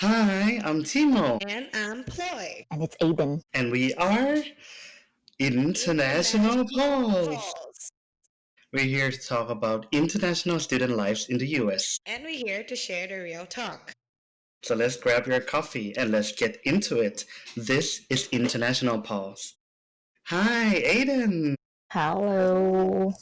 Hi, I'm Timo, And I'm Ploy. And it's Aiden. and we are International International Pulse. Pulse. We're here to talk about international student lives in the US. And we're here to share the real talk. So let's grab your coffee and let's get into it. This is International Pulse. Hi, Aiden. Hello.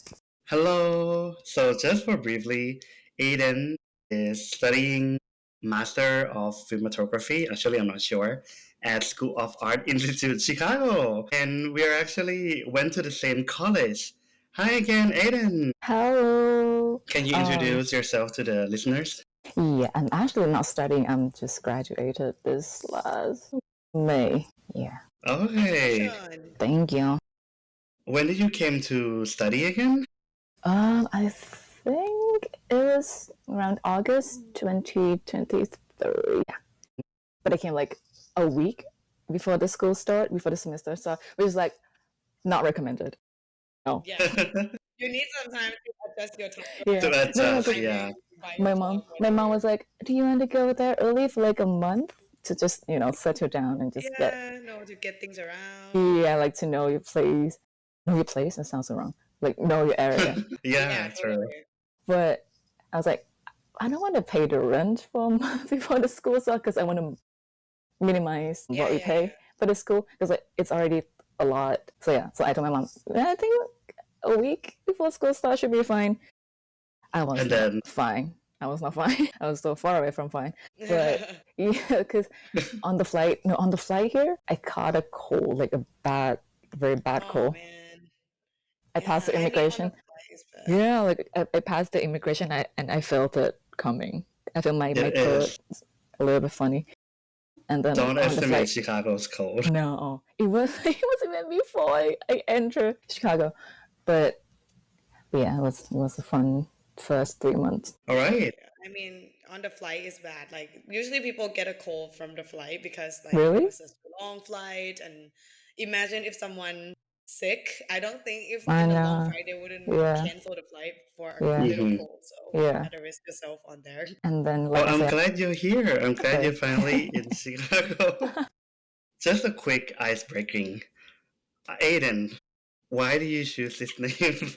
Hello. So just for briefly, Aiden is studying Master of Cinematography. Actually, I'm not sure. At School of Art Institute Chicago. And we actually went to the same college. Hi again, Aiden. Hello. Can you introduce yourself to the listeners? Yeah, I'm actually not studying. I'm just graduated this last May. Yeah. Okay. Congratulations. Thank you. When did you came to study again? I think it was around August 2023. Yeah. But I came like a week before the semester start, which is like not recommended. No. Yeah. You need some time to adjust your time. Yeah. To adjust, No, 'cause yeah. my mom was like, "Do you want to go there early for like a month to just settle down and just get to get things around. like to know your place, That sounds so wrong. Like know your area." Yeah, true. totally. But I was like, I don't want to pay the rent for a month before the school starts because I want to minimize what we pay for the school because like, it's already a lot. So yeah, so I told my mom, I think a week before school starts should be fine. I was And not then fine. I was not fine. I was so far away from fine. But yeah, because on the flight here, I caught a cold, like a very bad cold. Man. I passed the immigration. Yeah, like I passed the immigration and I felt it coming. I felt my it throat is. a little bit funny. And then Don't on the estimate flight, Chicago's cold. no, it was even before I entered Chicago. But yeah, it was a fun first 3 months. All right. I mean, on the flight is bad. Like usually people get a cold from the flight because like Really? it was a long flight, and imagine if someone sick. I don't think if I in a long know. flight they wouldn't Yeah. cancel the flight for a Yeah. little Mhm. cold. So you Yeah. had to risk yourself on there. And then Well, like I I'm said, glad you're here. I'm glad Okay. you're finally in Chicago. Just a quick ice breaking. Aiden, why do you choose this name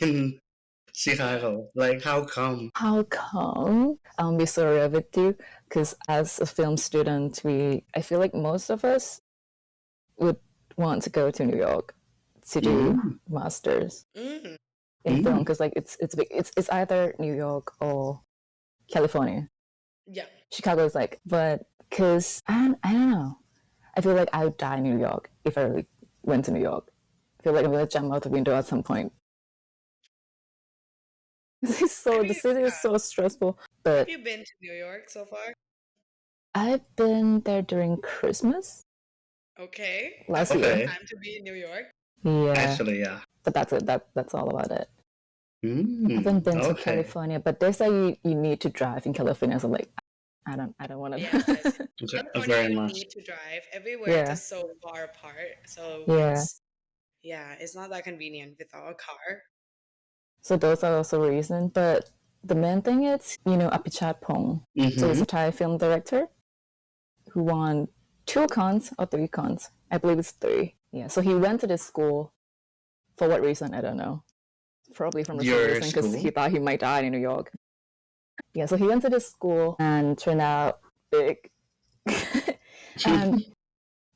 in Chicago? Like, how come? how come? I'll be so real with you because as a film student, I feel like most of us would want to go to New York to do masters Mm. in film because like it's big. It's either New York or California. Yeah. Chicago is like, but because I don't know. I feel like I would die in New York if I really went to New York. I feel like I'm gonna jump out the window at some point. The city is so stressful. But Have you been to New York so far? I've been there during Christmas. Okay. Last That's a year. good time to be in New York. Yeah. Actually, yeah. But that's it. That's all about it. I haven't been to Okay. California, but they say you need to drive in California. So like, I don't want to. Yes. Very California, you much. need to drive. Everywhere Yeah. it's just so far apart. So Yeah. it's not that convenient without a car. So those are also reasons. But the main thing is, Apichat Pong. So he's a Thai film director who won 2 cons or 3 cons. I believe it's 3. Yeah. So he went to this school. For what reason? I don't know. Probably from the same Your reason because school? he thought he might die in New York. Yeah, so he went to this school and turned out big.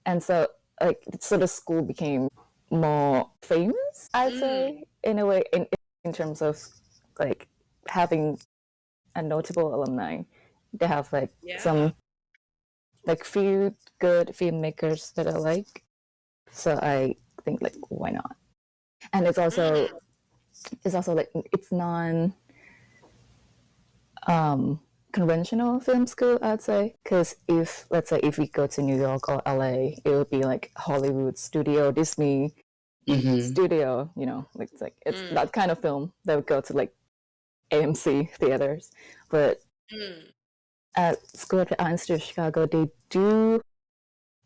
and so the school became more famous, I'd say, in a way, in terms of like having a notable alumni. They have like some like few good filmmakers that I like. So I think like why not? And it's also like it's non conventional film school, I'd say, because let's say if we go to New York or LA, it would be like Hollywood studio, Disney studio, it's that kind of film that would go to like AMC theaters. But at School of the Art Institute of Chicago, they do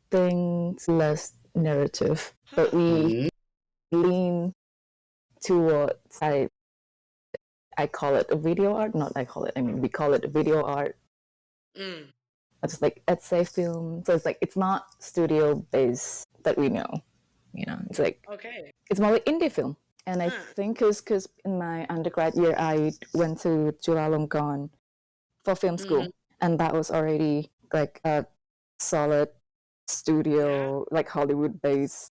things less narrative, but we lean towards I call it a video art. Not I call it. I mean, we call it video art. just like SAIC film. So it's like it's not studio based that we know. It's like it's more like indie film. And I think because in my undergrad year I went to Chulalongkorn for film school, and that was already like a solid studio, like Hollywood based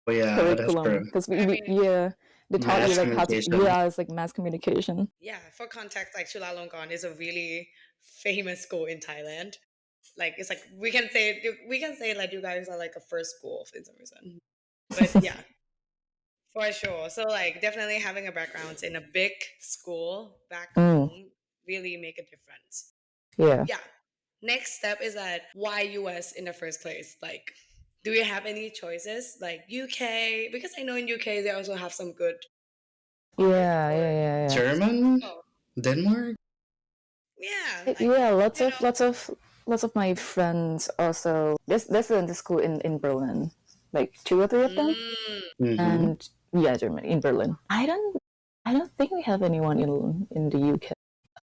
curriculum. Because they taught you like how to it's like mass communication. Yeah, for context, like Chulalongkorn is a really famous school in Thailand. Like it's like we can say that you guys are like a first school for some reason. But yeah, for sure. So like definitely having a background in a big school back home really make a difference. Yeah. Next step is that why US in the first place? Like, do you have any choices? Like UK? Because I know in UK they also have some good Yeah. German? Denmark? Yeah. Lots of my friends also there's a school in Berlin. Like 2 or 3 of them. And yeah, Germany in Berlin. I don't think we have anyone in the UK.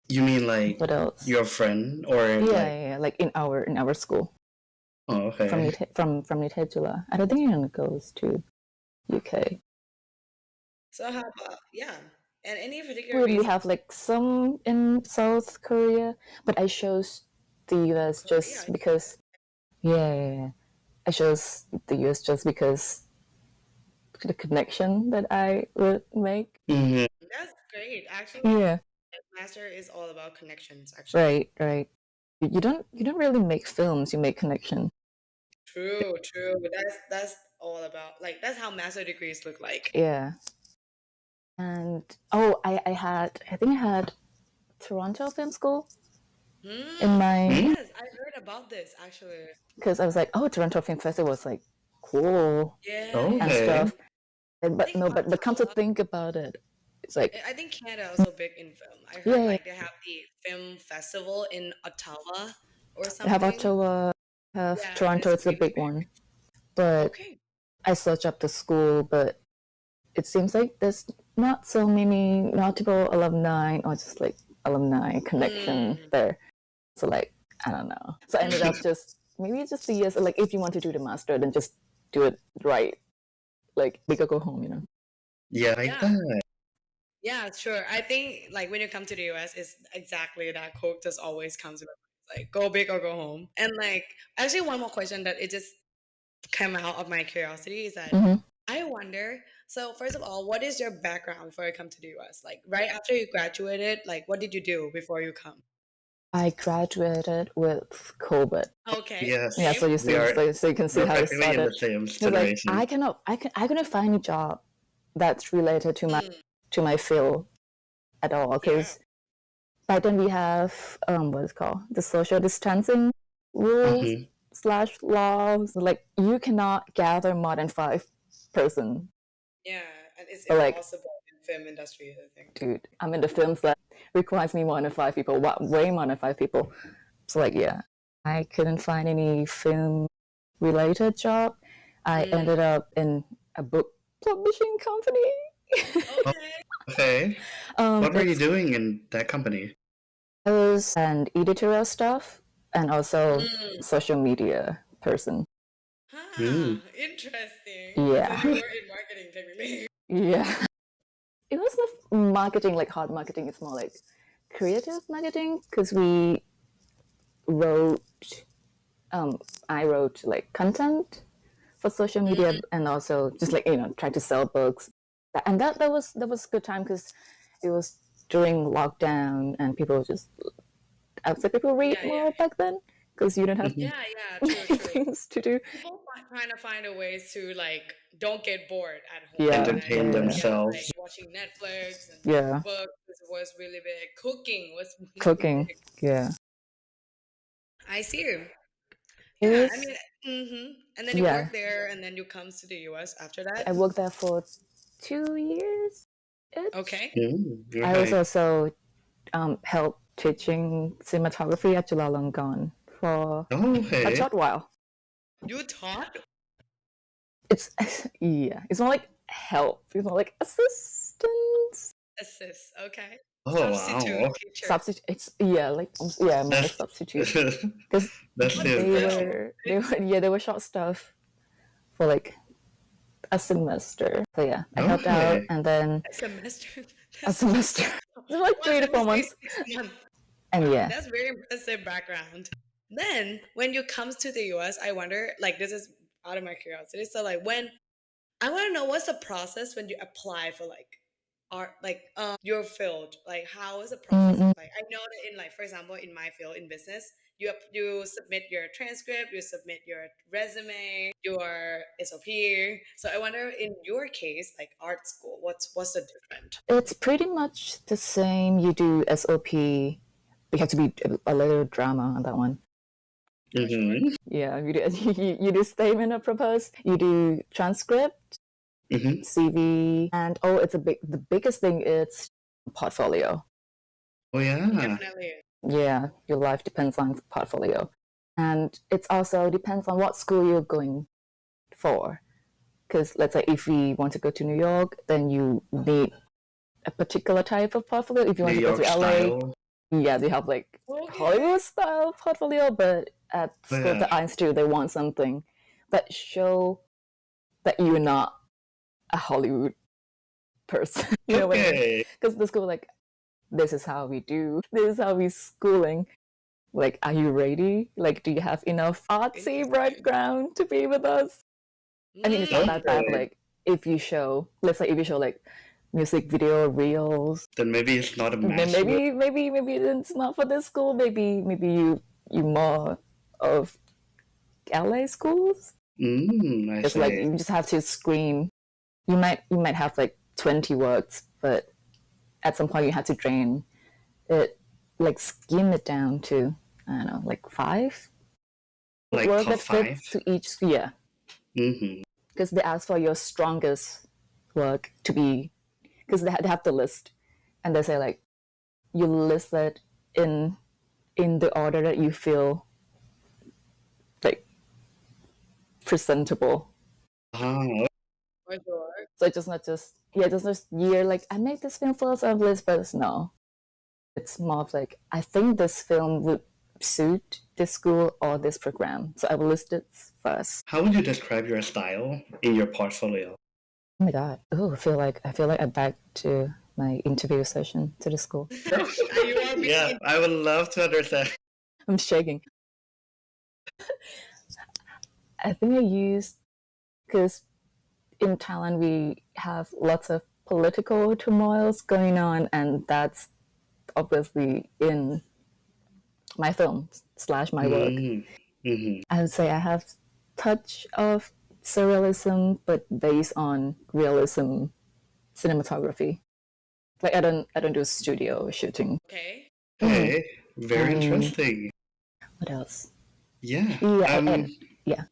You mean like what else? Your friend or like in our school. Oh, okay. From Nitejula. I don't think anyone goes to UK. So how about and any particular reason? We have like some in South Korea, but I chose the US just because I chose the US just because the connection that I would make. That's great. Actually, master is all about connections. Actually, right. You don't really make films; you make connection. True. That's all about like that's how master degrees look like. Yeah. And I think I had Toronto Film School in my. Yes, I heard about this actually. Because I was like, Toronto Film Festival was like cool and stuff. But come to think about it, it's like I think Canada is also big in film. I heard like they have the film festival in Ottawa or something. Have Ottawa, Toronto. It's a big one. But I searched up the school, but it seems like there's not so many notable alumni or just like alumni connection there. So like I don't know. So I ended up maybe just the years. Like if you want to do the master, then just do it right. Like big or go home, Yeah, like that. Yeah, sure. I think like when you come to the US, it's exactly that quote just always comes with like go big or go home. And like actually one more question that it just came out of my curiosity is that I wonder, so first of all, what is your background before you come to the US? Like right after you graduated, like what did you do before you come? I graduated with COVID. Okay. Yes. Yeah, so you can see how it started. In the same generation. Like, I couldn't find a job that's related to my field at all because by then we have what is it called, the social distancing rules / laws. Like you cannot gather more than 5 person. Yeah, and it's impossible in film industry, I think. Dude, I'm in the films that requires me more than 5 people. Way more than 5 people. So like I couldn't find any film related job. I ended up in a book publishing company. Okay. What were you doing in that company? I was an editorial staff and also social media person. Interesting. Yeah. So you were in marketing technically. Yeah. It was not marketing, like hard marketing. It's more like creative marketing because we wrote, I wrote like content for social media and also just like, try to sell books. And that was a good time because it was during lockdown and people just, I would say people read more back then because you don't have true. things to do. People trying to find a ways to like don't get bored at home. Yeah. Entertain themselves. Like watching Netflix and books was really big. Cooking was really big. Yeah. I see. Yeah, I mean, and then you work there, and then you come to the US after that. I worked there for 2 years. Okay. I was also helped teaching cinematography at Chulalongkorn for a short while. You taught? It's it's more like help. It's more like assistance. Okay. Oh Substitute wow. teacher. Substitute. It's more That's substitute because that's What they the hell? were they were short stuff for like a semester. So yeah, I helped out, okay. and then A semester. a semester, like One 3 to 4 semester months, is 6 months. and Wow, yeah, that's very impressive background. Then when you comes to the US, I wonder, like this is out of my curiosity. So like when I want to know what's the process when you apply for like art, like your field, like how is the process of mm-mm. like I know that in like for example in my field in business, you submit your transcript, you submit your resume, your SOP. So I wonder in your case, like art school, what's the difference? It's pretty much the same. You do SOP. You have to be a little drama on that one. For sure. Mm-hmm. Yeah, you do you do statement of purpose. You do transcript, Mm-hmm. CV, and the biggest thing is portfolio. Oh yeah. Definitely. Yeah, your life depends on portfolio, and it also depends on what school you're going for. Because let's say if we want to go to New York, then you need a particular type of portfolio. If you New want to go York to LA, style. yeah, they have like Okay. Hollywood style portfolio, but at Oh, school yeah. that I do, they want something that show that you're not a Hollywood person. You know what I mean? Okay. Because the school like, this is how we do. This is how we schooling. Like, are you ready? Like, do you have enough artsy Interesting. background to be with us? I mean, it's not that bad. Okay. Like, if you show, let's say, if you show like music video reels, Then maybe it's not a match. maybe it's not for this school. Maybe you more of LA schools. I It's like see. you just have to screen. You might have like 20 words, but at some point you have to drain it, like skim it down to I don't know, like 5 Like words top that fit 5. to each. Yeah, Mm-hmm. because they ask for your strongest work to be, because they have the list, and they say like you list it in the order that you feel like presentable. Oh, For sure. So it's just not just you're like I made this film for some list, but no, it's more of like I think this film would suit this school or this program, so I will list it first. how would you describe your style in your portfolio? Oh my god! Oh, I feel like I'm back to my interview session to the school. You are being Yeah, I would love to understand. I'm shaking. I think I used because in Thailand we have lots of political turmoils going on, and that's obviously in my films / my work. Mm-hmm. I would say I have touch of surrealism, but based on realism cinematography. Like I don't do studio shooting. okay. Okay, very And interesting. what else? Yeah. Yeah, and yeah.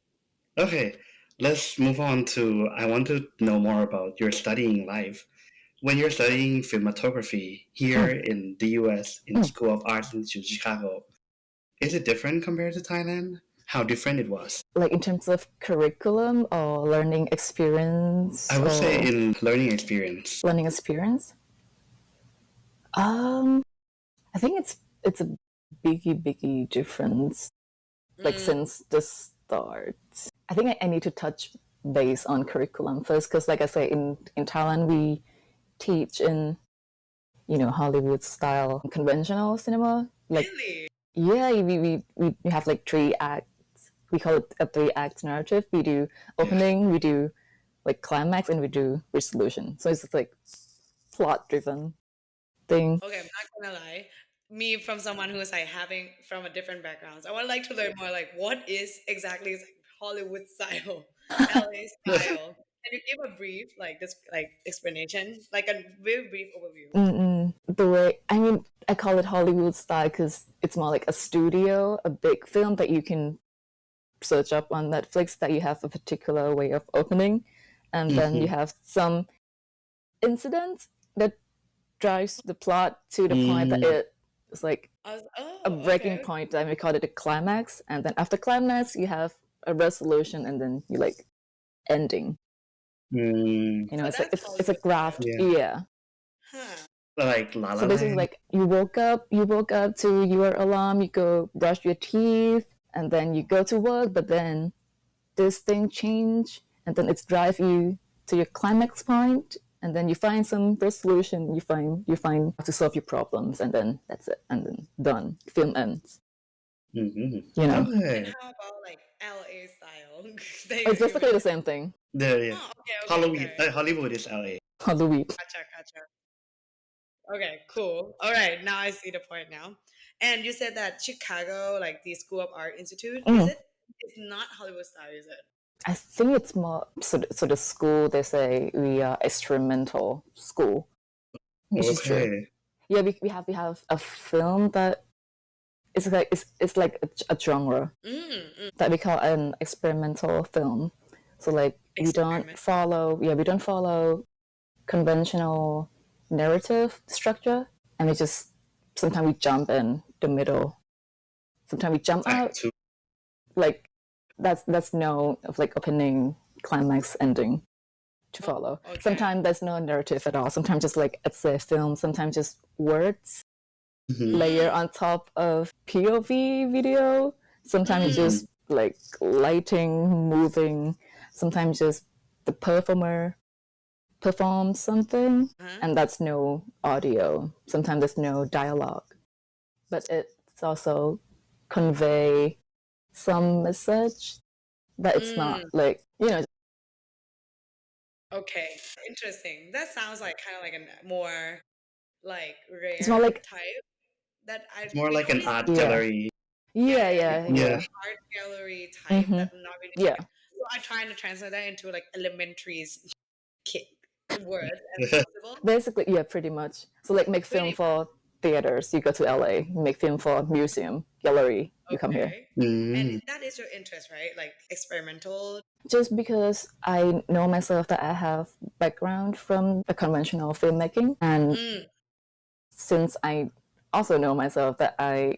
Okay, let's move on to. I want to know more about your studying life. When you're studying cinematography here in the US in School of Arts in Chicago, is it different compared to Thailand? How different it was? Like in terms of curriculum or learning experience I would say or in learning experience. learning experience. I think it's a biggie difference. Like since the start, I think I need to touch base on curriculum first because, like I say, in Thailand we teach in Hollywood style conventional cinema. Like Really? yeah, we have like 3 acts. We call it a 3 act narrative. We do opening, we do like climax, and we do resolution. So it's just like plot driven thing. Okay, I'm not gonna lie. Me from someone who's like having from a different backgrounds. I would like to learn more like what is exactly is, like Hollywood style, LA style. Can you give a brief like this like explanation? Like a very brief overview. The way I call it Hollywood style because it's more like a studio, a big film that you can search up on Netflix that you have a particular way of opening, and then you have some incidents that drives the plot to the point that it's like a breaking Okay. point. Then we call it a climax, and then after climax you have a resolution, and then you like ending. Mm, You know, So it's like that's it's a Hollywood graph. style. yeah. Yeah. Huh. Like La La So basically, Land. like you woke up to your alarm, you go brush your teeth, and then you go to work. But then this thing change, and then it's drive you to your climax point, and then you find some resolution. You find how to solve your problems, and then that's it, and then done. Film ends. You know, And Okay. how about like LA style? They it's film basically the it. same thing. There, yeah. Oh, okay, okay, Halloween. okay. Hollywood is LA. Halloween. Gotcha, gotcha. Okay, cool. All right, now I see the point now. And you said that Chicago, like the School of Art Institute, is Mm. it? It's not Hollywood style, is it? I think it's more so the school they say we are experimental school, which is true. Okay. Yeah, we have a film that it's like a genre that we call an experimental film. So like we don't Experiment. follow conventional narrative structure, and we just sometimes we jump in the middle, sometimes we jump out. Act two. Like that's no of like opening, climax, ending to follow. Okay. Sometimes there's no narrative at all. Sometimes just like it's a film. Sometimes just words layer on top of POV video. Sometimes it's just like lighting, moving. Sometimes just the performer performs something, and that's no audio. Sometimes there's no dialogue, but it's also convey some message that it's not like Okay, interesting. That sounds like kind of like a more like it's more rare like type that It's more we like an only art yeah gallery. yeah we yeah only Yeah. yeah see art gallery type that not really yeah like. So I'm trying to translate that into like elementary words as possible. basically yeah pretty much. So like make film Pretty for theaters, you go to LA. Make film for museum gallery, you come here. okay. And that is your interest, right? Like experimental. Just because I know myself that I have background from the conventional filmmaking, and since I also know myself that I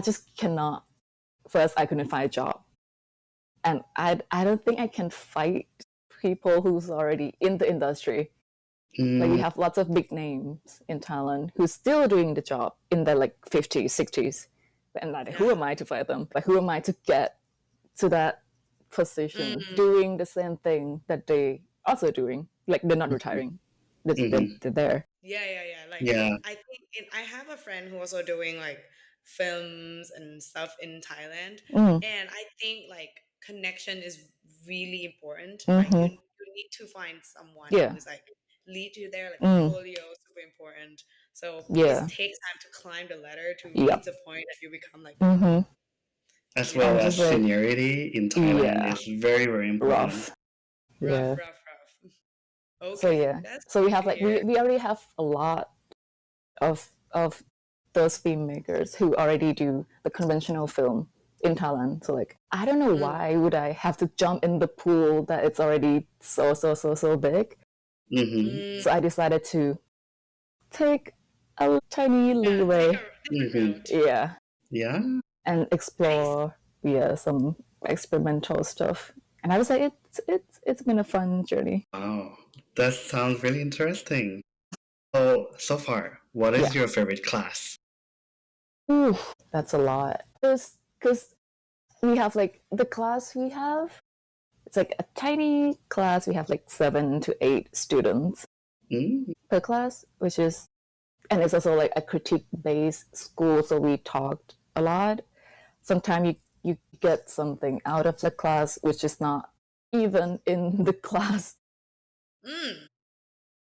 just cannot. First, I couldn't find a job, and I don't think I can fight people who's already in the industry. Like we have lots of big names in Thailand who's still doing the job in their like 50s, 60s, and like who am I to fight them? Like who am I to get to that position doing the same thing that they also doing? Like they're not retiring, they're there. Yeah. Like Yeah. I think I have a friend who also doing like films and stuff in Thailand, and I think like connection is really important. Like you need to find someone Yeah. who's like lead you there. Like portfolio is super important. So it Yeah. takes time to climb the ladder to Yep. reach the point that you become like As you well know, as like seniority in Thailand yeah is very, very important. rough. rough. Yeah. Okay, So yeah. that's So we good have to like hear. we already have a lot of those filmmakers who already do the conventional film in Thailand. So like I don't know why would I have to jump in the pool that it's already so big. So I decided to take a tiny leeway. Take a different route. Yeah. Yeah. And explore some experimental stuff. And I was like, it's been a fun journey. Wow. That sounds really interesting. So far, what is your favorite class? Ooh, that's a lot. Because we have like the class we have, it's like a tiny class. We have like 7 to 8 students per class, which is, and it's also like a critique based school. So we talked a lot. Sometimes you get something out of the class, which is not even in the class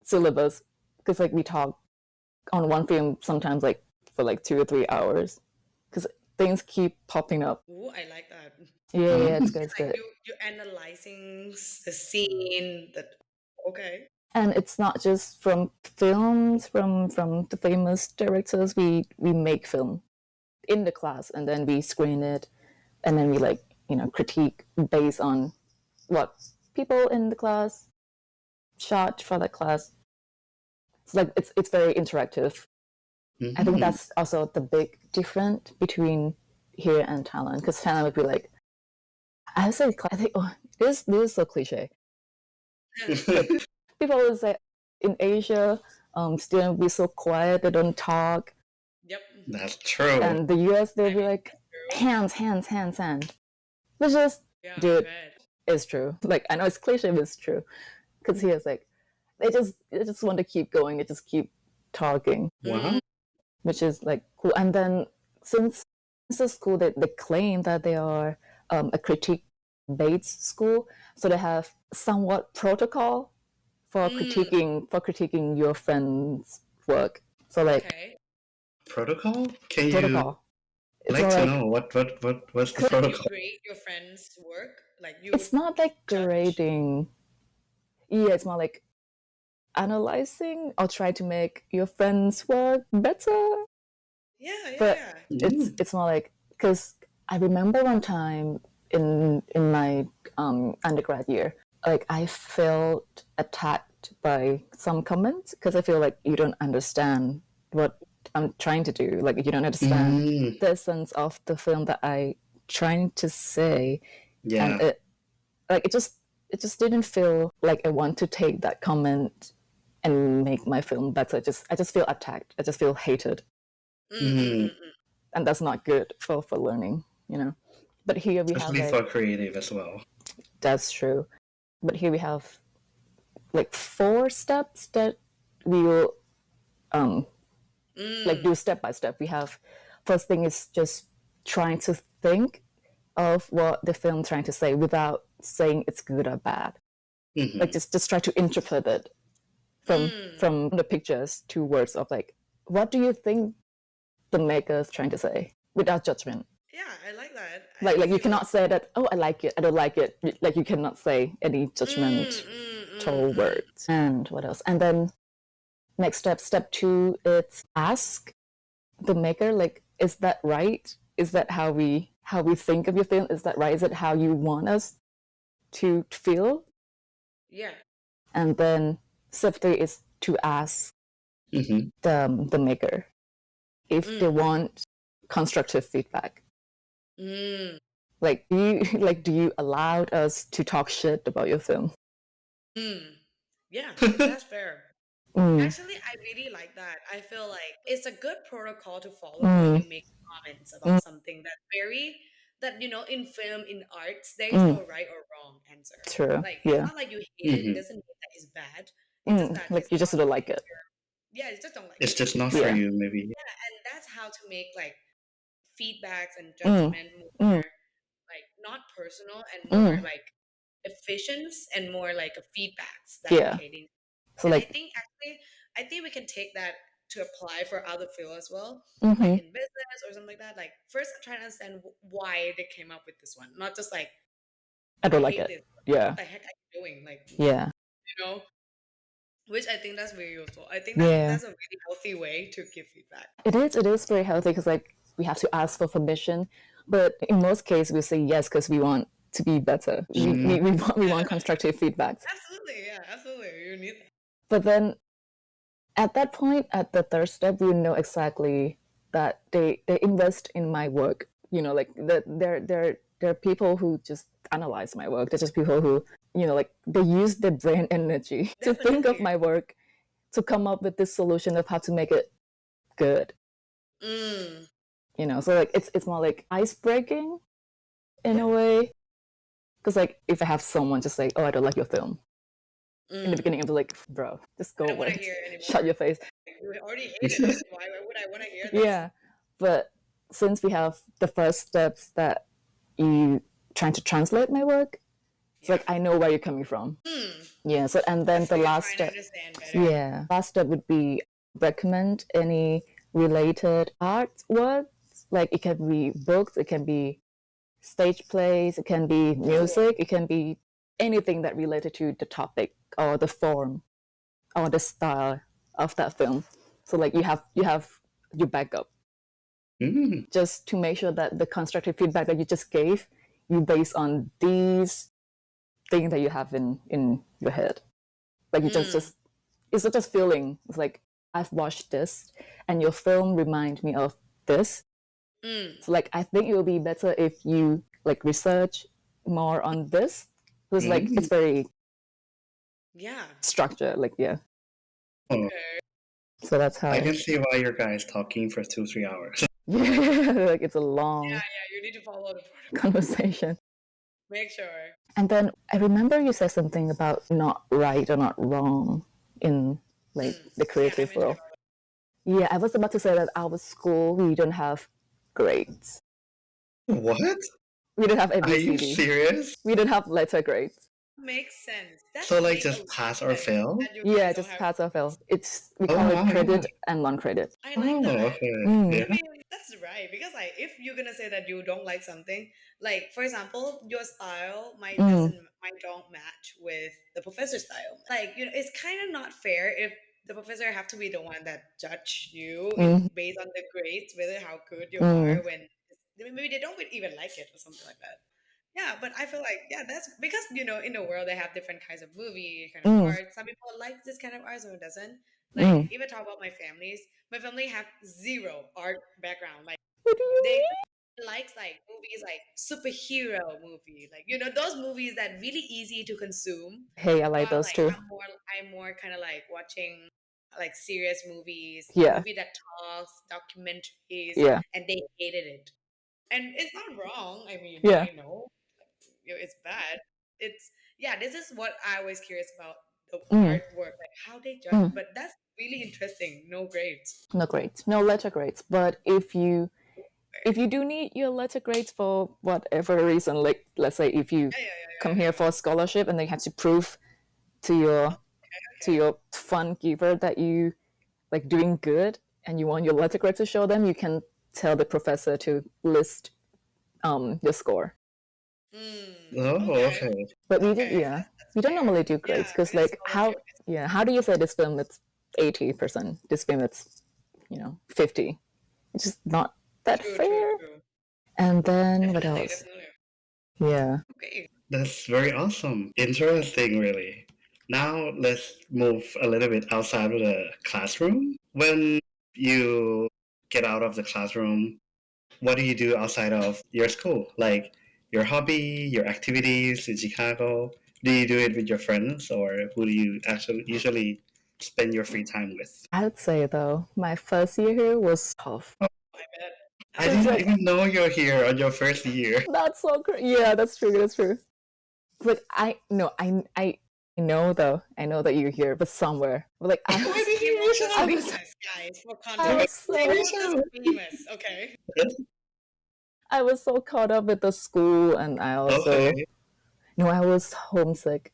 syllabus. Because like we talk on one film sometimes like for like 2 or 3 hours because things keep popping up. Ooh, I like that. Yeah, it's good. It's Like good. you analyzing the scene. That okay. And it's not just from films from the famous directors. We make film in the class and then we screen it, and then we like critique based on what people in the class shot for the class. It's like it's very interactive. I think that's also the big difference between here and Thailand, because Thailand would be like, I say, I think, oh, this is so cliche. People would say in Asia, students will be so quiet, they don't talk. Yep. That's true. And the US, they'll be like, hands. Which is, dude, it's true. Like, I know it's cliche, but it's true. Because he is like, they just want to keep going, they just keep talking. Wow. Which is like cool. And then since the school, they claim that they are a critique-based school, so they have somewhat protocol for critiquing your friend's work. So like protocol? Can protocol. you like to know what's the protocol? You grade your friend's work, like you. It's not like grading. Yeah, it's more like analyzing or try to make your friend's work better. But it's more like, because I remember one time in my undergrad year, like I felt attacked by some comments because I feel like you don't understand what I'm trying to do. Like you don't understand the essence of the film that I trying to say. Yeah. And it just didn't feel like I want to take that comment and make my film better. I just feel attacked. I just feel hated. And that's not good for learning, you know. But here we especially have for creative as well. That's true. But here we have like 4 steps that we will like do step by step. We have, first thing is just trying to think of what the film trying to say without saying it's good or bad. Like just try to interpret it from the pictures to words of like, what do you think the maker is trying to say without judgment? Yeah, I like that. Like you cannot say that, oh, I like it, I don't like it. Like you cannot say any judgmental words. And what else? And then next step 2, it's ask the maker, like, is that right? Is that how we think of your film? Is that right? Is it how you want us to feel? Yeah. And then step 3 is to ask the maker if they want constructive feedback. Like, do you allow us to talk shit about your film? Yeah, that's fair. Actually, I really like that. I feel like it's a good protocol to follow when you make comments about something that you know, in film, in arts, there is no right or wrong answer. True. Like it's not like you hate it. It doesn't mean that it's bad. It's just that like you just don't like it. Yeah, you just don't like it's it. just not for you, maybe. Yeah, and that's how to make like feedbacks and judgment more like not personal and more like efficient and more like a feedbacks that okay. So like, I think we can take that to apply for other field as well, like in business or something like that. Like first, I'm trying to understand why they came up with this one, not just like I don't like it. this. Yeah. What the heck are you doing? Like you know, which I think that's very useful. I think that's a really healthy way to give feedback. It is very healthy because like we have to ask for permission, but in most cases we say yes because we want to be better. We want constructive feedback. Absolutely, yeah, absolutely. You need that. But then at that point, at the third step, we know exactly that they invest in my work. You know, like they're people who just analyze my work. They're just people who, you know, like they use their brain energy to think of my work, to come up with this solution of how to make it good. You know, so like it's more like ice breaking in a way. Because like if I have someone just say, oh, I don't like your film. In the beginning, I'll be like, bro, just go away. Shut your face. You already hated it. Why would I want to hear this? Yeah. But since we have the first steps that you trying to translate my work, it's like I know where you're coming from. Yeah. So and then the last step. Last step would be recommend any related artworks. Like it can be books, it can be stage plays, it can be music, it can be anything that related to the topic or the form or the style of that film. So like you have your backup. Just to make sure that the constructive feedback that you just gave, you base on these things that you have in your head. Like you just it's not just feeling. It's like I've watched this and your film remind me of this. So like I think it will be better if you like research more on this. Because like it's very structured. Like Okay. So that's how I can see why you guys talking for 2-3 hours. yeah, like it's a long Yeah, you need to follow the protocol. conversation. Make sure. And then I remember you said something about not right or not wrong in like the creative world. Yeah, I was about to say that our school we don't have grades. What? We don't have Are you ABCD. serious? We don't have letter grades. Makes sense. So like just pass or fail? Yeah, just pass or fail. It's we call it credit and non-credit. I like that. Okay. Mm. Yeah. I mean, that's right. Because like, if you're gonna say that you don't like something, like for example, your style might don't match with the professor's style. Like it's kind of not fair if the professor have to be the one that judge you based on the grades, whether how good you are when maybe they don't even like it or something like that. Yeah, but I feel like that's because in the world they have different kinds of movie, kind of art. Some people like this kind of art, some doesn't. Like even talk about my families. My family have zero art background. Like what do you they mean? likes like movies like superhero movie, like those movies that really easy to consume. Hey, I like While those like too. I'm more kind of like watching like serious movies, Yeah. movie that talks, documentaries, Yeah. and they hated it. And it's not wrong. I mean, Yeah. I know it's bad. It's this is what I was curious about the artwork, like how they judge. But that's really interesting. No grades. No grades. No letter grades. But if you do need your letter grades for whatever reason, like let's say if you come here for a scholarship and they have to prove to your fund giver that you like doing good and you want your letter grade to show them, you can tell the professor to list your score. Okay. But we did, we don't normally do grades because like how do you say this film it's 80%, this film it's 50? It's just not that fair. And then what else? Yeah. Okay. That's very awesome. Interesting, really. Now let's move a little bit outside of the classroom. When you get out of the classroom, what do you do outside of your school? Like your hobby, your activities in Chicago? Do you do it with your friends or who do you actually usually spend your free time with? I would say though, my first year here was tough. I bet. I didn't even know you're here on your first year. That's so great. Yeah, that's true. That's true. But I know though. I know that you're here, but somewhere. But like I was guys, for context. Famous, okay. I was so caught up with the school, and I also I was homesick.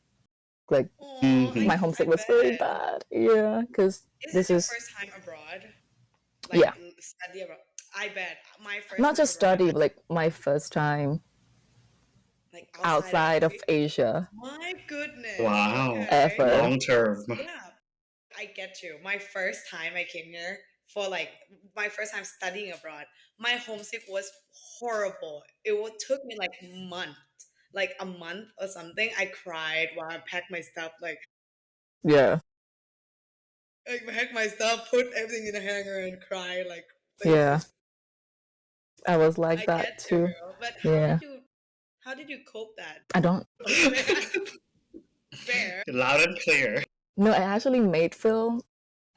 Like my homesick was very bad. Yeah, because this is your first time abroad. Like, study abroad. I bet my first. Not just study, but like my first time. Like outside of Asia. My goodness. Wow. Okay. Ever. Long term. Yeah. I get you. My first time I came here for like my first time studying abroad, my homesick was horrible. Took me like a month or something. I cried while I packed my stuff. Yeah. I packed my stuff, put everything in a hanger, and cry. Yeah. I was like that too. But how did you cope that? I don't. Fair. Loud and clear. No, I actually made film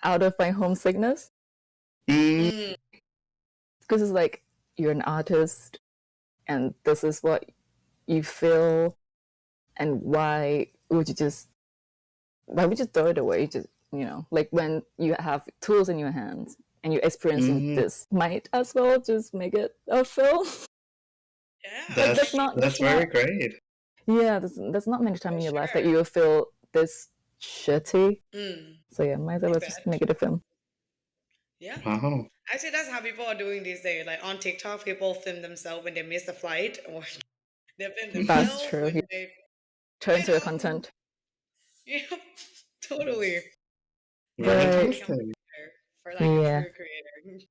out of my homesickness. Because it's like you're an artist and this is what you feel, and why would you just throw it away? Just like when you have tools in your hands and you're experiencing this, might as well just make it a film. Yeah, that's very great. Yeah, there's not many times in your life that you will feel this shitty. So yeah, might as well just make it a film. Yeah. Wow. Actually, that's how people are doing these days. Like on TikTok, people film themselves when they miss the flight, or they film themselves. That's true. When they turn to the content. Yeah, totally. Very interesting. For like a true creator.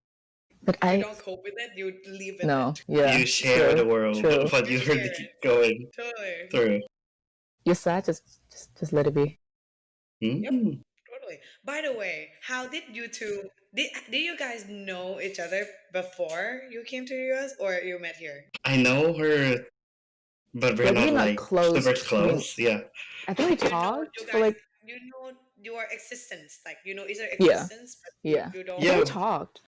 But I don't cope with it. You leave it. No, yeah. You share the world what you're going through. You're sad. Just let it be. Yep, totally. By the way, how did you two? Did you guys know each other before you came to the US, or you met here? I know her, but we're not like close. super close. Yeah. I think we talked for like. You know your existence, like you know each other Yeah. existence, but Yeah. you don't. I think we Yeah, talked.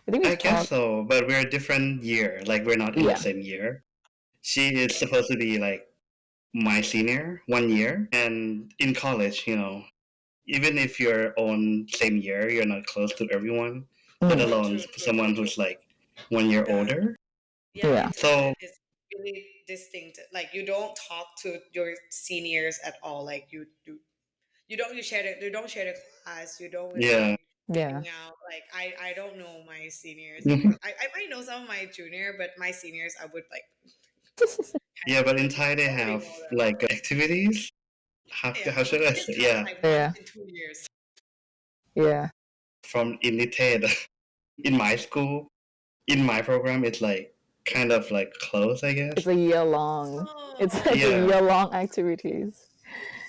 I think we I guess talked. so, but we're a different year. Like we're not in the Yeah. same year. She is supposed to be like my senior 1 year, and in college, even if you're on same year, you're not close to everyone, let Mm. alone True, true, true, someone true. who's like 1 year Yeah, older. yeah. Yeah. In So Thailand, it's really distinct. Like you don't talk to your seniors at all. Like you don't you don't share the class. You don't yeah, really Yeah. hang out. Like I don't know my seniors. Like I might know some of my junior, but my seniors I would like kind yeah. of But in Thai they don't really have know them. like activities. How Yeah, how should we I just say? talk Yeah, like once Yeah. in 2 years. Yeah. from Innited in my school, in my program, it's like kind of like close, I guess. It's a year long. It's Oh, like a Yeah. year long activities.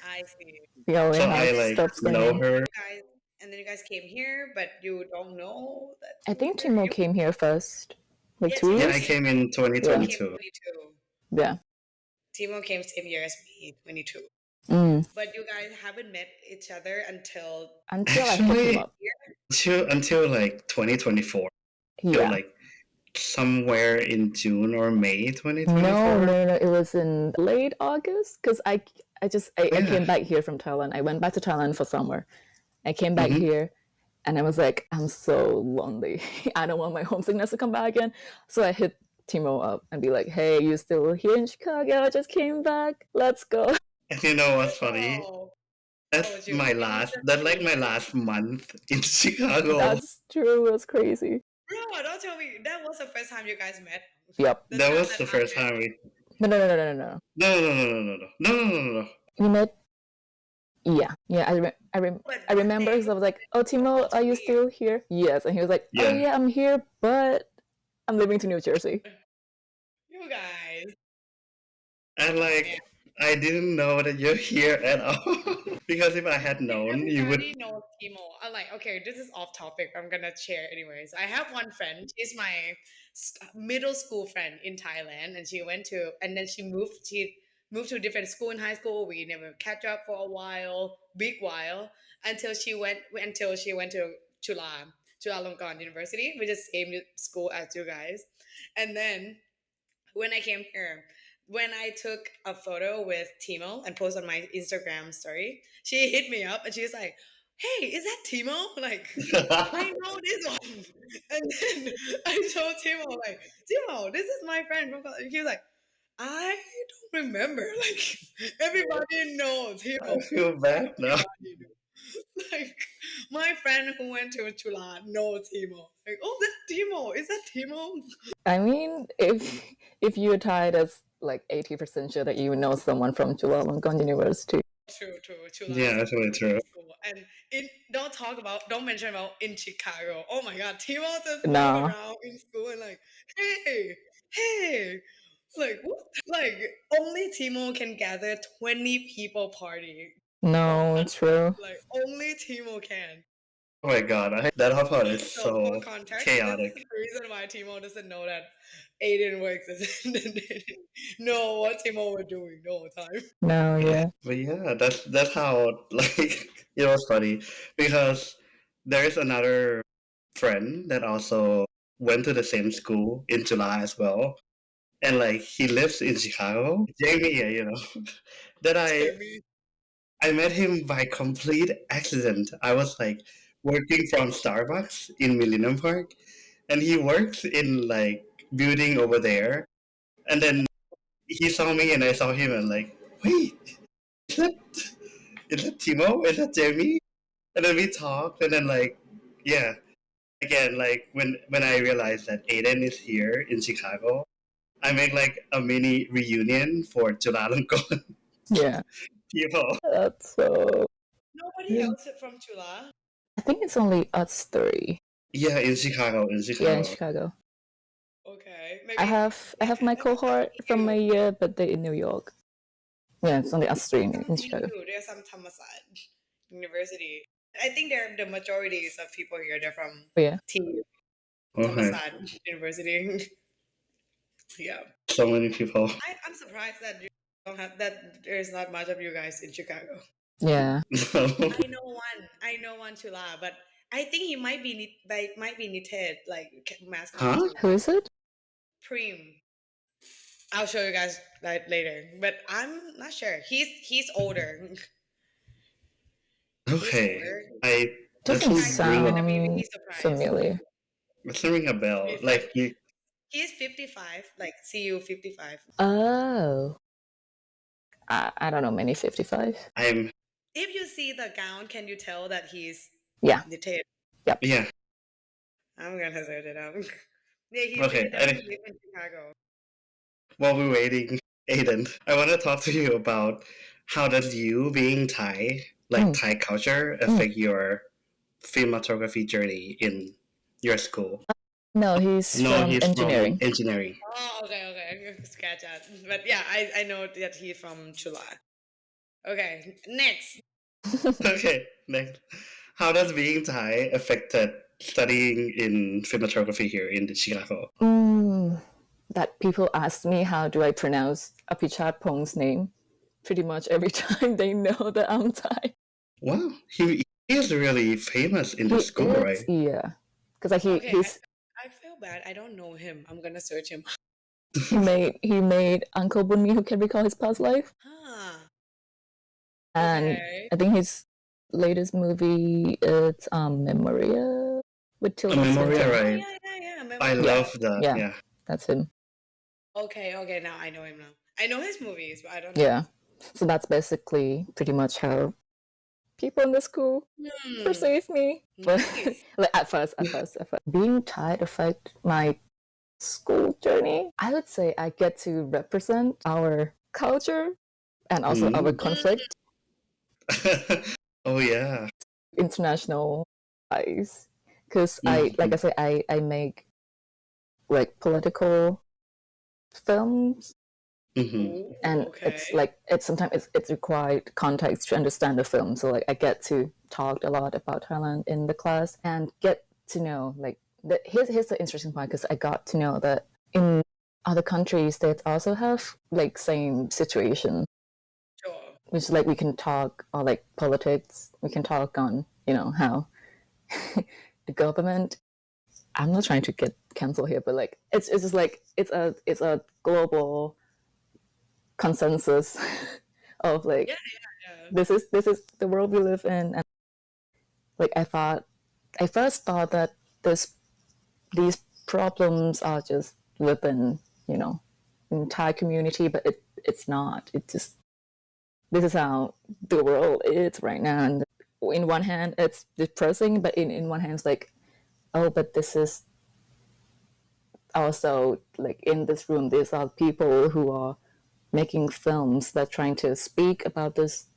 I see. We only So have I like stop know singing. her. Guys, and then you guys came here, but you don't know that I you think were Timo you. came here first. Like Yeah, two Yeah, Timo I years? came. came in Yeah. Timo came 2022. 22. Yeah. Timo came same year as me, 22. Mm. But you guys haven't met each other until Until I hit him Actually, up. until like 2024. Till Yeah. like somewhere in June or May No, 2024. no, no. It was in late August because I Yeah. came back here from Thailand. I went back to Thailand for summer. I came back Hmm. here and I was like, I'm so lonely. I don't want my homesickness to come back again. So I hit Timo up and be like, hey, you still here in Chicago? I just came back. Let's go. And you know what's funny? oh, oh, That's June. my It was last. just That's like June, my right? last month in Chicago. That's true. It was crazy. Bro, don't tell me that was the first time you guys met. Yep. The That time was that the I first met. time we. No, no, no, no, no, no. No, no, no, no, no, no, no, no, no, no, no. You met. Yeah, yeah. But I that remember day because I was like, "Oh, you Timo, called are to you me. still here?" Yes, and he was like, "Oh Yeah. yeah, I'm here, but I'm leaving to New Jersey." You guys. And Oh man. like, I didn't know that you're here at all. Because if I had known, you would. Everybody knows Timo. I'm like, okay, this is off topic. I'm gonna share anyways. I have one friend. She's my middle school friend in Thailand, and and then she moved. She moved to a different school in high school. We never catch up for a while, big while, until she went to Chulalongkorn University, which is same school as you guys, and then when I came here, when I took a photo with Timo and posted on my Instagram story, she hit me up and she was like, "Hey, is that Timo? Like, I know this one." And then I told Timo, like, "Timo, this is my friend from college." He was like, "I don't remember." Like, everybody knows I Timo. feel bad now. Everybody knows. Like, my friend who went to Chula knows Timo. Like, oh, that's Timo. Is that Timo? I mean, if you're tired, it's like 80% sure that you know someone from Chulalongkorn University. True, true. Chula Yeah, is that's really true. school. And don't mention about in Chicago. Oh my god, Timo just walk No, around in school and like, hey, hey. Like what? Like only Timo can gather 20 people party. no, true. Like only Timo can. Oh my god, that whole part is So for so context, this is chaotic. the reason why Timo doesn't know that Aiden works know what Timo was doing the whole time. No, yeah. But yeah, that's how like it was funny because there's another friend that also went to the same school in July as well, and like he lives in Chicago. Jamie, yeah, that Jamie. I met him by complete accident. I was like working from Starbucks in Millennium Park, and he works in like building over there. And then he saw me, and I saw him, and like, wait, is that is that Timo? Is that Jamie? And then we talked, and then like, yeah, again, like when I realized that Aiden is here in Chicago, I make like a mini reunion for Chulalongkorn Yeah, people. that's so. Nobody Yeah. else from Chula. I think it's only us three. Yeah, in Chicago, in Yeah, in Chicago. Chicago. Okay, I maybe have my that's cohort from my you. year, but they're in New York. Yeah, it's only us three in Something Chicago. new. There's some Thammasat University. I think they're the majorities of people here. They're from But yeah, T Okay, Thammasat University. Yeah, so many people. I'm surprised that you don't have that. There's not much of you guys in Chicago. Yeah. No. I know one Chula, but I think he might be might be knitted like mass Huh? costume. Who is it? Preem. I'll show you guys that later, but I'm not sure. He's older. He's Okay. older. I Doesn't You guys are gonna be sound really surprised. familiar. doesn't ring a bell. It's like Like you. he's 55, like CU 55. Oh. I don't know many 55. I'm. If you see the gown, can you tell that he's Yeah. knitted? Yep. Yeah. I'm gonna search it up. Yeah, Okay. he doesn't live in Chicago. While we're waiting, Aiden, I want to talk to you about how does you being Thai, like Thai culture, affect your cinematography journey in your school? No, he's No, from he's from engineering. engineering. Oh, okay. Scratch that. But yeah, I know that he's from Chula. Okay, next. Okay, next. How does being Thai affected studying in cinematography here in Chicago? That people ask me how do I pronounce Apichat Pong's name pretty much every time they know that I'm Thai. Wow, he is really famous in the school, right? Yeah, because like Okay, I feel bad. I don't know him. I'm gonna search him. he made Uncle Bunmi Who Can Recall His Past Life, Huh. and Okay. I think his latest movie it's Memoria with Tilda Memoria, Swinton. right? Yeah. I Memoria. love that. Yeah. That's him. Okay. Now I know him now. I know his movies, but I don't know. Yeah, so that's basically pretty much how people in the school perceive me. But Nice. like at first, being Thai affect my school journey. I would say I get to represent our culture and also our conflict. Oh yeah. International eyes, because like I Mhm. say, I make like political films, Mhm. and Okay. it's sometimes it's required context to understand the film. So like I get to talk a lot about Thailand in the class and get to know like here's the interesting part, because I got to know that in other countries they also have like same situation, Sure. which like we can talk or like politics, we can talk on how the government, I'm not trying to get canceled here, but like it's just like it's a global consensus of like Yeah. this is the world we live in. And like I first thought that these problems are just within entire community, but it's not. It just this is how the world is right now. And in one hand it's depressing, but in one hand it's like, oh, but this is also like in this room these are people who are making films that are trying to speak about this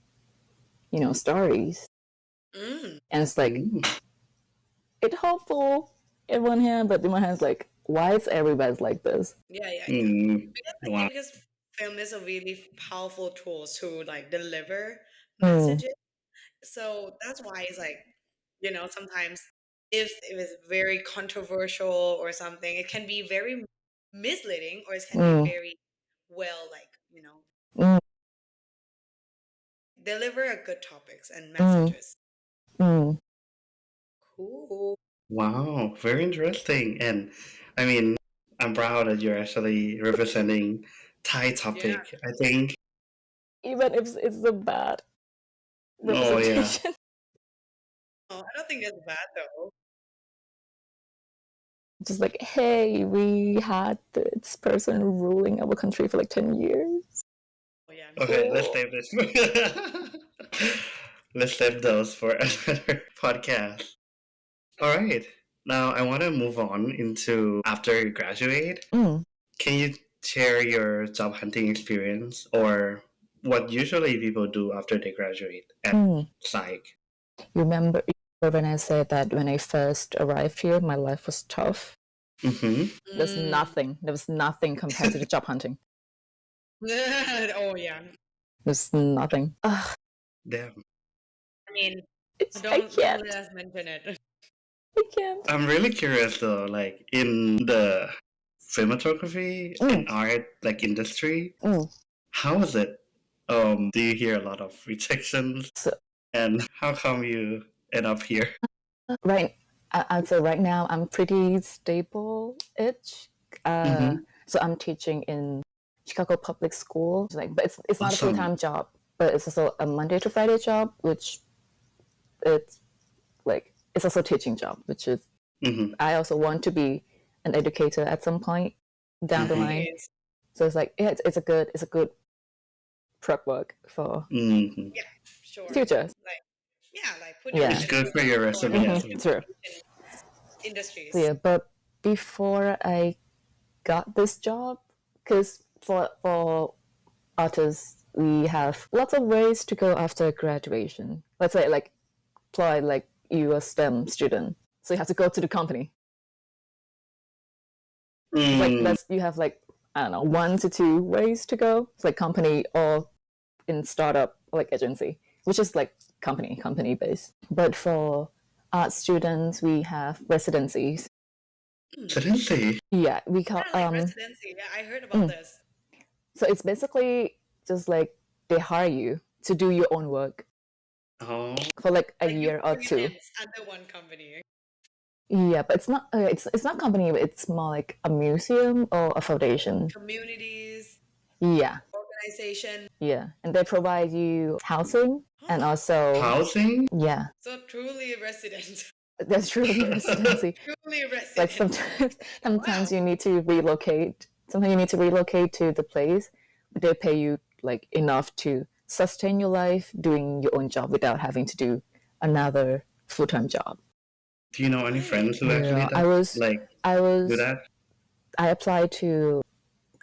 stories. Mm. And it's like it's hopeful in one hand, but in one hand it's like, why is everybody's like this? Yeah. Wow. Because film is a really powerful tool to like deliver Mm, messages. So that's why it's like, sometimes if it's very controversial or something, it can be very misleading or it can be mm, very well, like, mm, deliver a good topics and mm, messages. mm. Cool. Wow, very interesting. And I mean, I'm proud that you're actually representing Thai Yeah. topic. I think. Even if it's a bad Oh yeah. representation. Oh, I don't think that's bad though. Just like, hey, we had this person ruling our country for like 10 years. Oh yeah. Okay, let's Cool. save this. Let's save those for another podcast. All right. Now I want to move on into after you graduate. Can you share your job hunting experience or what usually people do after they graduate at SAIC? You remember when I said that when I first arrived here, my life was tough? Mm-hmm. There's nothing. There was nothing compared to the job hunting. Oh yeah. There's nothing. Damn. I mean, I don't can't. let us mention it. I can't. I'm really curious though, like in the cinematography and art like industry, how is it? Do you hear a lot of rejections? So, and how come you end up here? right, I'd say right now I'm pretty stable-ish. So I'm teaching in Chicago public school, like, but it's not a Awesome. full-time job, but it's also a Monday to Friday job, which it's like it's also a teaching job, which is I also want to be an educator at some point down the line. So it's like it's a good prep work for Yeah, sure. future. Like put your It's good for your resume as well. True. Industries. So yeah, but before I got this job, because for artists we have lots of ways to go after graduation. Let's say like Ploy, like you a STEM student, so you have to go to the company. Like you have like I don't know 1 to 2 ways to go. It's like company or in startup like agency, which is like company based. But for art students, we have residencies. Residency? Yeah, we call residency. Yeah, I heard about this. So it's basically just like they hire you to do your own work for like a year or 2 under one company. Yeah, but it's not it's not company, it's more like a museum or a foundation. Communities. Yeah. Organization. Yeah, and they provide you housing and also housing. Yeah. So truly a resident. That's truly residency. Truly a resident. Like sometimes you need to relocate. Sometimes you need to relocate to the place, but they pay you like enough to sustain your life doing your own job without having to do another full-time job. Do you know any friends who actually I do that? I applied to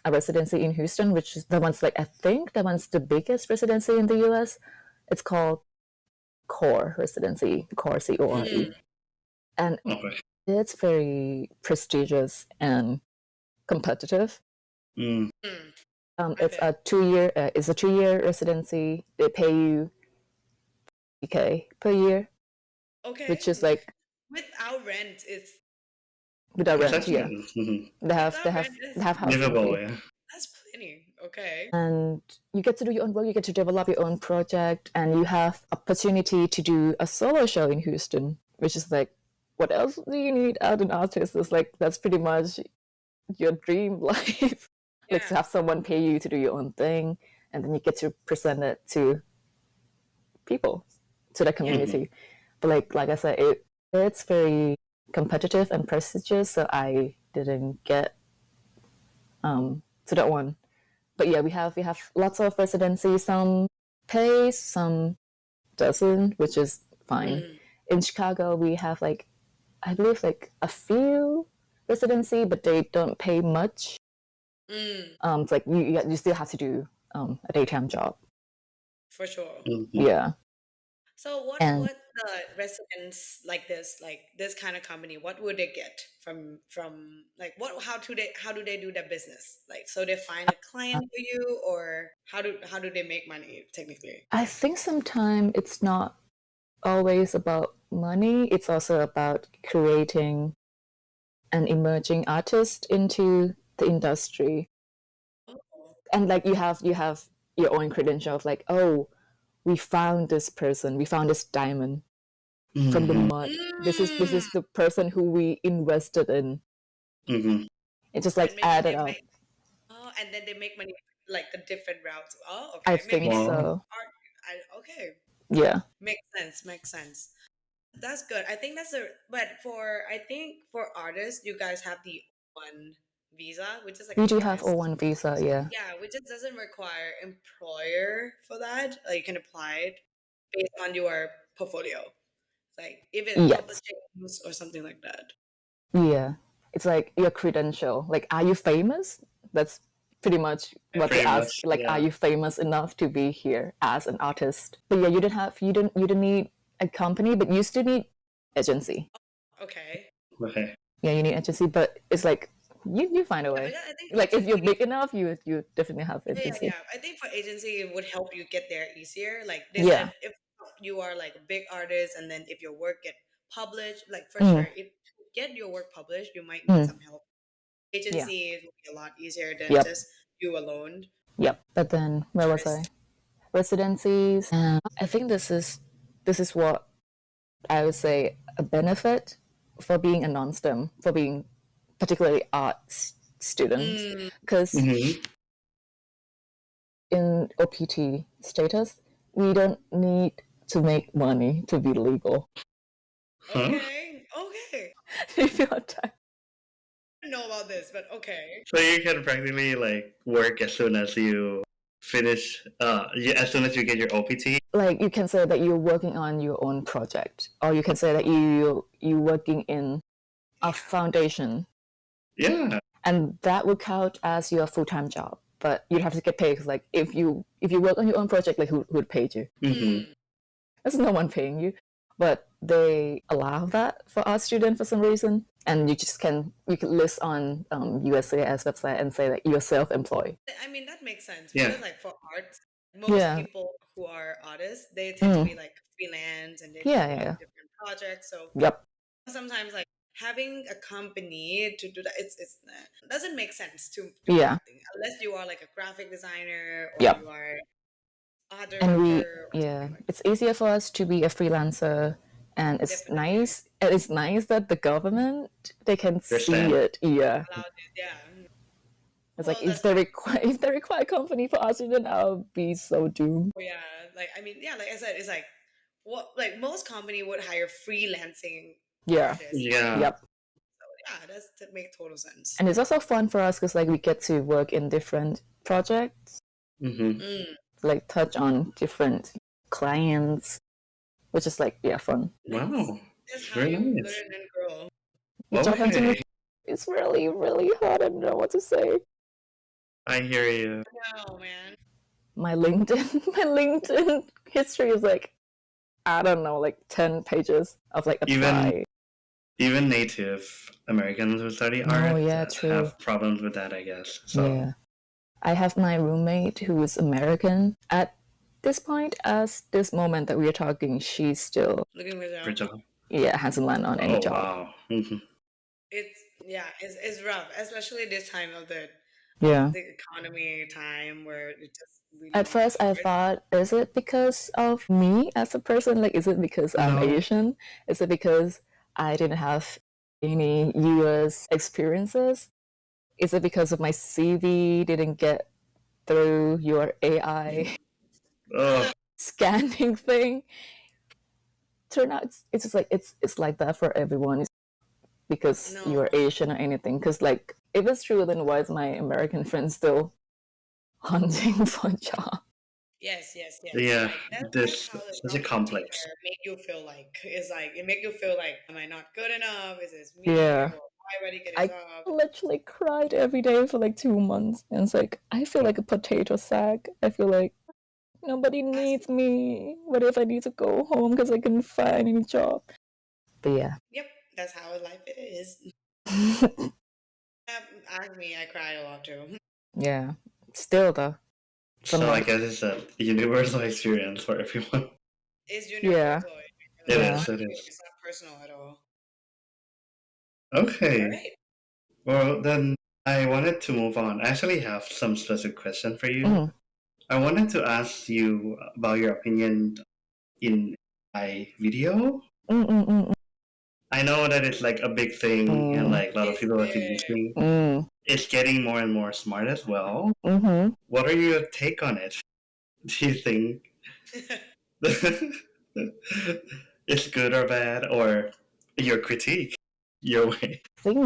a residency in Houston, which is the one's like I think the one's the biggest residency in the US. It's called Core Residency, Core CORE. And it's very prestigious and competitive. It's a 2-year residency. They pay you $50K per year. Okay. Which is like without rent, it's without rent, yeah. They have housing. Livable, yeah. That's plenty. Okay. And you get to do your own work, you get to develop your own project, and you have opportunity to do a solo show in Houston, which is like, what else do you need as an artist? It's like that's pretty much your dream life. Like to have someone pay you to do your own thing, and then you get to present it to people, to the community. But like I said, it's very competitive and prestigious, so I didn't get to that one. But yeah, we have lots of residencies. Some pay, some doesn't, which is fine. In Chicago, we have like I believe like a few residency, but they don't pay much. It's like you still have to do a daytime job. For sure. Yeah. So what the residents like this kind of company, what would they get from like how do they do their business? Like so they find a client for you, or how do they make money technically? I think sometimes it's not always about money. It's also about creating an emerging artist into the industry. And like you have your own credential of like, oh, we found this person, we found this diamond from the mud. This is the person who we invested in. It just like added up. And then they make money like the different routes. Okay. I think so. Okay. Yeah. Makes sense. That's good. I think but for artists, you guys have the O1 visa, which is like we do have O1 visa, yeah. Yeah, which just doesn't require employer for that. You can apply it based on your portfolio. It's like if it's publishing or something like that. Yeah. It's like your credential. Like, are you famous? That's pretty much what they ask. Like, are you famous enough to be here as an artist? But yeah, you didn't need a company, but you still need agency. Okay. Yeah, you need agency, but it's like you find a way. Like if you're big enough, you definitely have agency. Yeah. I think for agency it would help you get there easier. Like they said, if you are like a big artist, and then if your work get published, like for sure, if you get your work published, you might need some help. Agency will be a lot easier than just you alone. Yep. But then where was I? residencies. And I think this is what I would say a benefit for being a non-STEM, for being particularly arts students, because in OPT status, we don't need to make money to be legal. Okay. If you have time. I don't know about this, but okay. So you can practically like work as soon as you finish, as soon as you get your OPT. Like you can say that you're working on your own project, or you can say that you're working in a foundation. Yeah. And that would count as your full-time job, but you'd have to get paid because, like, if you work on your own project, like, who would pay you? There's no one paying you, but they allow that for our student for some reason, and you can list on USCIS website and say that you're self-employed. I mean, that makes sense Yeah. because, like, for arts, most people who are artists, they tend to be like freelance and they have different projects. So sometimes, like, having a company to do that, it doesn't make sense to unless you are like a graphic designer or you are other. And it's easier for us to be a freelancer, and it's nice. And it's nice that the government, they can see it. Yeah. It's like if they require company for us, then I'll be so doomed. Yeah, like I mean, yeah, like I said, it's like like most company would hire freelancing artists. Yeah. Yep. So yeah, that makes total sense. And it's also fun for us because like we get to work in different projects, like touch on different clients, which is like fun. Wow. That's how you learn and grow. Job hunting, it's really, really hard. I don't know what to say. I hear you. No, man. My LinkedIn history is like, I don't know, like 10 pages of like apply. Even Native Americans who study art have problems with that, I guess. So yeah. I have my roommate who is American. At this point, as this moment that we are talking, she's still looking for a job. Yeah, hasn't landed on any job. Wow. It's rough, especially this time of the economy time where it just really at first I thought, is it because of me as a person? Like, is it because I'm Asian? Is it because I didn't have any US experiences? Is it because of my CV didn't get through your AI scanning thing? Turn out it's just like it's like that for everyone. It's because you're Asian or anything. Because like if it's true, then why is my American friend still hunting for a job? Yes. Yeah, like, this such a complex. Make you feel like it's like it make you feel like, am I not good enough? Is this me? Yeah. Or why would I get a job? I literally cried every day for like 2 months, and it's like I feel like a potato sack. I feel like nobody needs me. What if I need to go home because I couldn't find any job? But yeah. Yep, that's how life is. Ask me, I cry a lot too. Yeah, still though. So I guess it's a universal experience for everyone. It's universal. It is. It's not personal at all. Okay. All right. Well, then I wanted to move on. I actually have some specific question for you. I wanted to ask you about your opinion in AI video. I know that it's like a big thing and like a lot of people are using. It's getting more and more smart as well. What are your take on it? Do you think it's good or bad, or your critique, your way? I think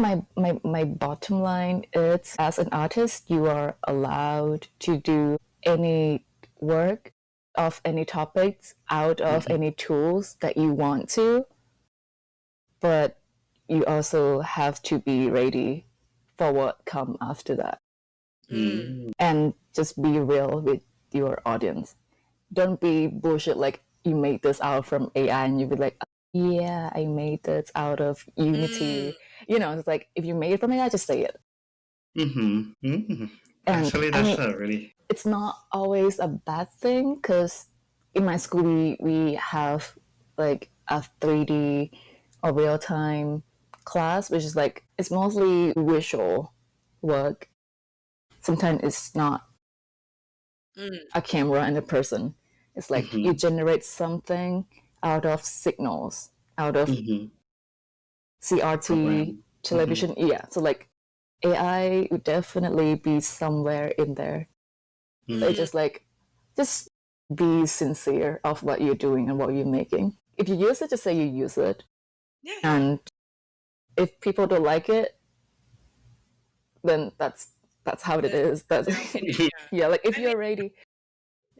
my bottom line is, as an artist, you are allowed to do any work of any topics out of any tools that you want to, but you also have to be ready for what come after that. And just be real with your audience. Don't be bullshit like you made this out from AI and you be like, yeah, I made this out of Unity. You know, it's like if you made it from AI, just say it. Actually, that's really. It's not always a bad thing because in my school we have like a 3D or real time class, which is like it's mostly visual work. Sometimes it's not a camera and a person. It's like you generate something out of signals, out of CRT, Program. television. Yeah, so like AI would definitely be somewhere in there. But just like, just be sincere of what you're doing and what you're making. If you use it, just say you use it. Yeah. And if people don't like it, then that's how it is. That's yeah. Like if you're ready,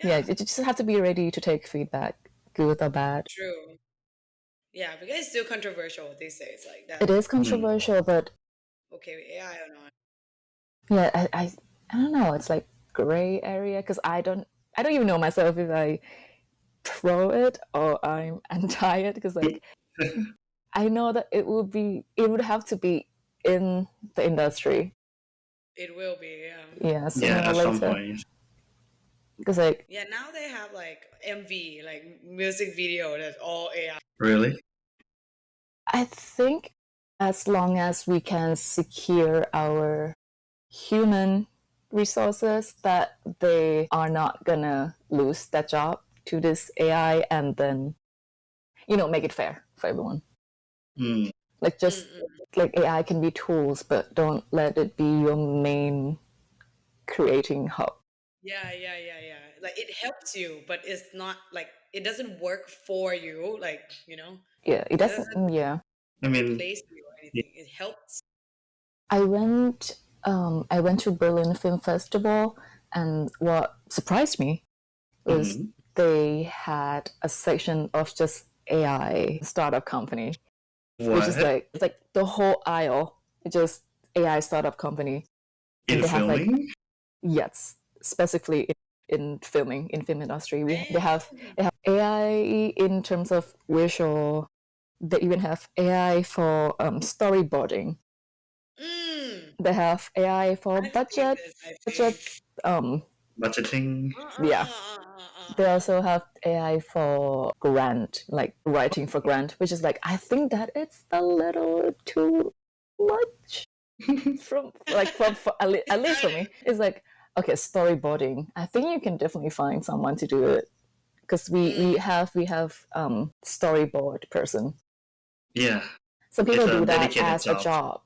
yeah, you just have to be ready to take feedback, good or bad. True. Yeah, because it's still controversial these days. Like that. It is controversial, but okay with AI or not? Yeah, I don't know. It's like gray area because I don't even know myself if I pro it or I'm anti it because like I know that it would have to be in the industry. It will be, yeah. Sooner or later. Some point. Because like yeah, now they have like MV, like music video that's all AI. Really? I think as long as we can secure our human resources, that they are not gonna lose that job to this AI, and then make it fair for everyone. Like just like AI can be tools, but don't let it be your main creating hub. Yeah. Like it helps you, but it's not like it doesn't work for you. Like Yeah, it doesn't. Yeah, I mean, replace you or anything. It helps. I went to Berlin Film Festival, and what surprised me was they had a section of just AI startup company, which is like it's like the whole aisle, just AI startup company. In they filming? Have like, yes, specifically in filming, in film industry, they have AI in terms of visual. They even have AI for storyboarding. They have AI for budgeting. Yeah. They also have AI for grant, like writing for grant, which is like I think that it's a little too much from at least for me. It's like, okay, storyboarding. I think you can definitely find someone to do it because we have storyboard person. Yeah. Some people do that as a job.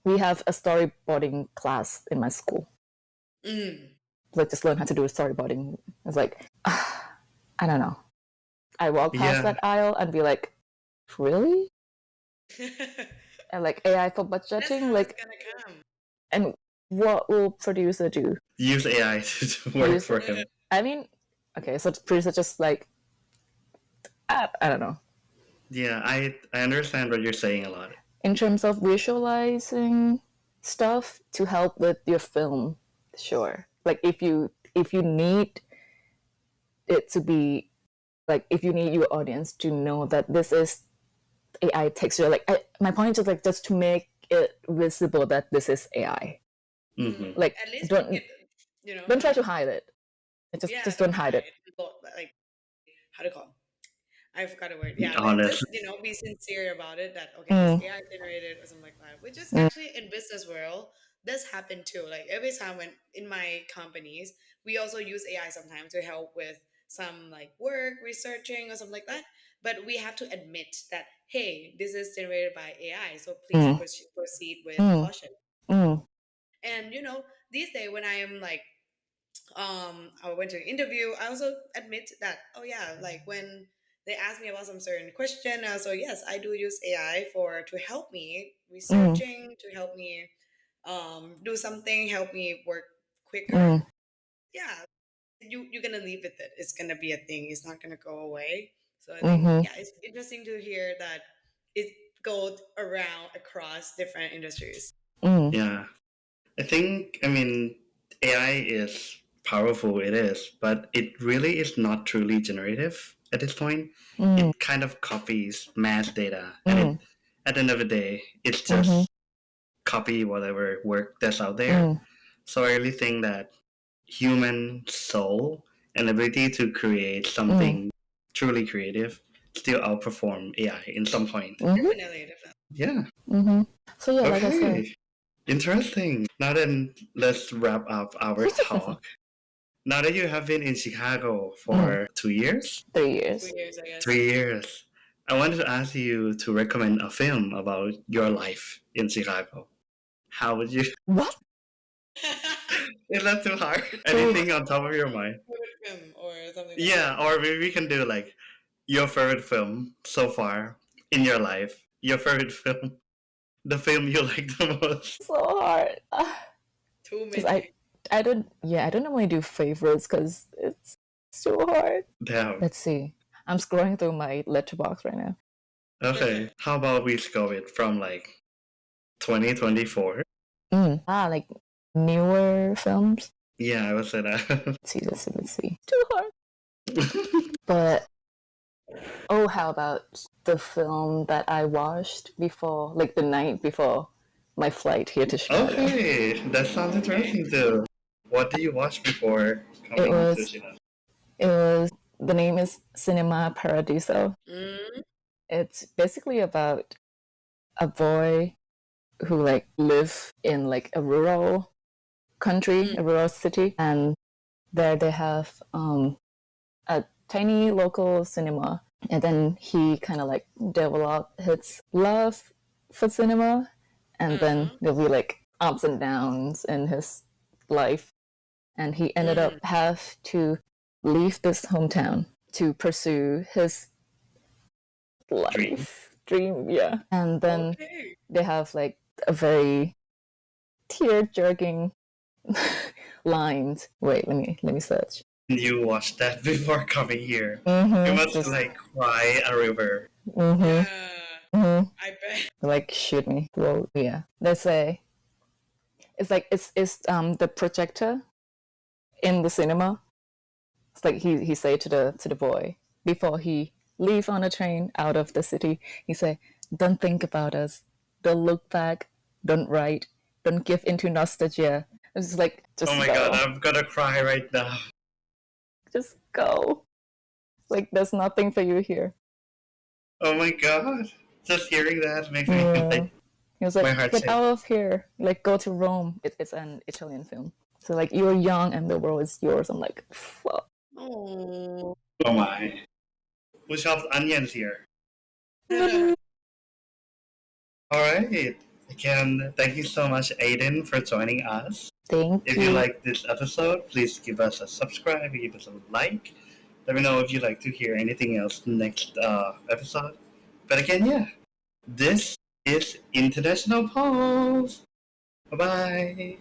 We have a storyboarding class in my school. Like just learn how to do storyboarding. It's like I don't know. I walk past that aisle and be like, really? And like AI for budgeting, like, and what will producer do? Use AI to work for him. I mean, okay, so producer just like, I don't know. Yeah, I understand what you're saying a lot. In terms of visualizing stuff to help with your film, sure. Like if you need it to be, like if you need your audience to know that this is AI texture, like my point is like just to make it visible that this is AI. Like at least don't try to hide it. Just don't hide it. Like how to call? I forgot a word. Yeah, like just be sincere about it. That okay, it's AI generated or something like that. Which is actually in business world does happen too. Like every time when in my companies, we also use AI sometimes to help with some like work researching or something like that. But we have to admit that hey, this is generated by AI, so please proceed with caution. And these days when I am like I went to an interview, I also admit that oh yeah, like when they ask me about some certain question, so yes, I do use AI for to help me researching, to help me do something, help me work quicker. Yeah, you're gonna live with it. It's gonna be a thing. It's not gonna go away. So I think yeah, it's interesting to hear that it goes around across different industries. Yeah. I mean, AI is powerful, it is, but it really is not truly generative at this point. It kind of copies mass data, and at the end of the day, it's just copy whatever work that's out there. So I really think that human soul and ability to create something truly creative still outperform AI in some point. Definitely. Yeah. So yeah, like I said, interesting. Now then, let's wrap up our talk. Now that you have been in Chicago for 2 years, 3 years. 3 years, I guess. 3 years, I wanted to ask you to recommend a film about your life in Chicago. How would you? What? Is that too hard? Anything on top of your mind? Favorite film or something like Yeah, that. or maybe we can do like your favorite film so far in your life. Your favorite film, the film you like the most. So hard. Too Because many. I don't normally do favorites because it's so hard. Damn. Let's see. I'm scrolling through my letterbox right now. Okay. How about we scope it from like 2024? Like newer films. Yeah, I would say that. Let's see. Too hard. But how about the film that I watched before, like the night before my flight here to Chicago? Okay, that sounds interesting too. What did you watch before coming to Chicago? It was the name is Cinema Paradiso. It's basically about a boy who like live in like a rural country, a rural city, and there they have a tiny local cinema, and then he kind of like developed his love for cinema, and then there'll be like ups and downs in his life, and he ended up have to leave this hometown to pursue his life dream, yeah. And then they have like a very tear-jerking lines. Wait, let me search. You watched that before coming here. You must just like cry a river. Yeah. I bet. Like shoot me. Well, yeah. Let's say it's like it's the projector in the cinema. It's like he say to the boy before he leave on a train out of the city. He say, "Don't think about us. Don't look back. Don't write. Don't give into nostalgia." It's like just. Oh my god, I'm gonna cry right now. Just go. Like there's nothing for you here. Oh my god. Just hearing that makes me like he was like, get out of here. Like go to Rome. It's an Italian film. So like you're young and the world is yours. I'm like, fuck. Oh my. Who chops onions here? Alright. Again, thank you so much, Aiden, for joining us. Thank you. If you like this episode, please give us a subscribe, give us a like. Let me know if you'd like to hear anything else next episode. But again, yeah, this is International Pulse. Bye-bye.